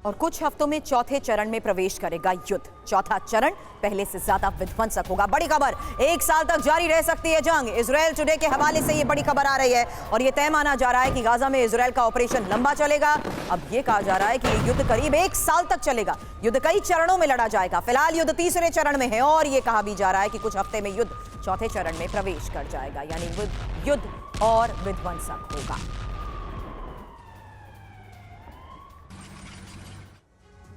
और कुछ हफ्तों में चौथे चरण में प्रवेश करेगा युद्ध। चौथा चरण पहले से ज्यादा विध्वंसक होगा। बड़ी खबर, 1 साल तक जारी रह सकती है जंग। इजरायल टुडे के हवाले से ये बड़ी खबर आ रही है और ये तय माना जा रहा है कि गाजा में इजरायल का ऑपरेशन लंबा चलेगा। अब ये कहा जा रहा है कि ये युद्ध करीब 1 साल तक चलेगा। युद्ध कई चरणों में लड़ा जाएगा। फिलहाल युद्ध तीसरे चरण में है और ये कहा भी जा रहा है कि कुछ हफ्ते में युद्ध चौथे चरण में प्रवेश कर जाएगा, यानी युद्ध और विध्वंसक होगा।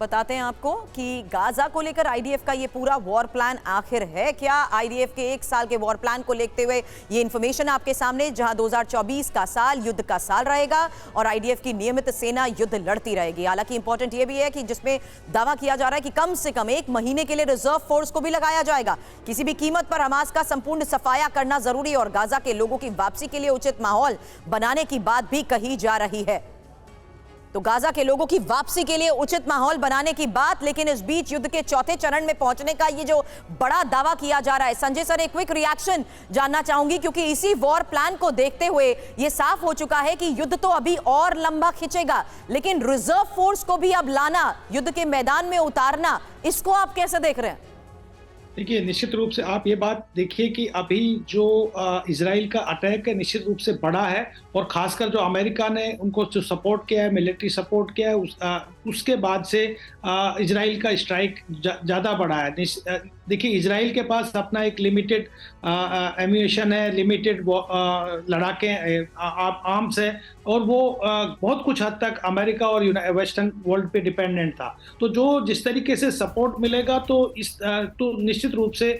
बताते हैं आपको कि गाजा को लेकर आईडीएफ का ये पूरा वॉर प्लान आखिर है क्या। आईडीएफ के 1 साल के वॉर प्लान को लेते हुए ये इंफॉर्मेशन आपके सामने, जहां 2024 का साल युद्ध का साल रहेगा और आईडीएफ की नियमित सेना युद्ध लड़ती रहेगी। हालांकि इंपॉर्टेंट ये भी है कि जिसमें दावा किया जा रहा है कि कम से कम 1 महीने के लिए रिजर्व फोर्स को भी लगाया जाएगा। किसी भी कीमत पर हमास का संपूर्ण सफाया करना जरूरी और गाजा के लोगों की वापसी के लिए उचित माहौल बनाने की बात भी कही जा रही है। तो गाजा के लोगों की वापसी के लिए उचित माहौल बनाने की बात, लेकिन इस बीच युद्ध के चौथे चरण में पहुंचने का ये जो बड़ा दावा किया जा रहा है। संजय सर, एक क्विक रिएक्शन जानना चाहूंगी, क्योंकि इसी वॉर प्लान को देखते हुए ये साफ हो चुका है कि युद्ध तो अभी और लंबा खिंचेगा, लेकिन रिजर्व फोर्स को भी अब लाना, युद्ध के मैदान में उतारना, इसको आप कैसे देख रहे हैं? देखिए, निश्चित रूप से आप ये बात देखिए कि अभी जो इजराइल का अटैक है निश्चित रूप से बड़ा है और खासकर जो अमेरिका ने उनको जो सपोर्ट किया है, मिलिट्री सपोर्ट किया है, उसके बाद से इजराइल का स्ट्राइक ज़्यादा बढ़ा है। देखिए, इजराइल के पास अपना एक लिमिटेड एम्यूनेशन है, लिमिटेड लड़ाके आर्म्स है और वो बहुत कुछ हद तक अमेरिका और वेस्टर्न वर्ल्ड पे डिपेंडेंट था। तो जो जिस तरीके से सपोर्ट मिलेगा तो निश्चित रूप से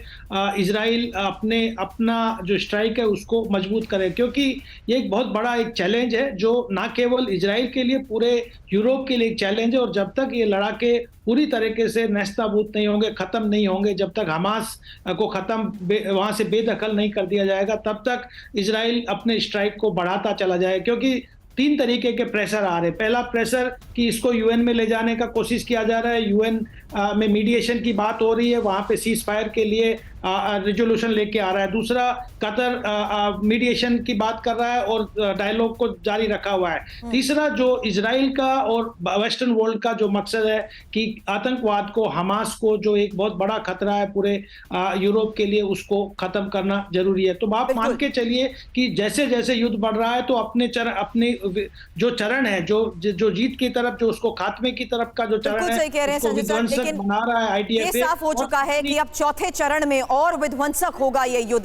इजराइल अपना जो स्ट्राइक है उसको मजबूत करे, क्योंकि ये एक बहुत बड़ा एक चैलेंज है जो ना केवल इजराइल के लिए, पूरे यूरोप के लिए एक चैलेंज है। और जब तक ये लड़ाके पूरी तरीके से नेस्तनाबूद नहीं होंगे, खत्म नहीं होंगे, जब तक हमास को वहां से बेदखल नहीं कर दिया जाएगा, तब तक इजराइल अपने स्ट्राइक को बढ़ाता चला जाएगा। क्योंकि 3 तरीके के प्रेशर आ रहे हैं। पहला प्रेशर कि इसको यूएन में ले जाने का कोशिश किया जा रहा है, यूएन में मीडिएशन की बात हो रही है, वहां पे सीज फायर के लिए रिजोल्यूशन लेके आ रहा है। दूसरा, कतर मीडिएशन की बात कर रहा है और डायलॉग को जारी रखा हुआ है। तीसरा, जो इजराइल का और वेस्टर्न वर्ल्ड का जो मकसद है कि आतंकवाद को, हमास को, जो एक बहुत बड़ा खतरा है पूरे यूरोप के लिए, उसको खत्म करना जरूरी है। तो आप मान के चलिए कि जैसे जैसे युद्ध बढ़ रहा है तो अपने जो चरण है, जो जीत की तरफ, जो उसको खात्मे की तरफ का जो चरण है, उसको विध्वंसक बना रहा है आईडीएफ। ये साफ हो चुका है कि अब चौथे चरण में और विध्वंसक होगा ये युद्ध।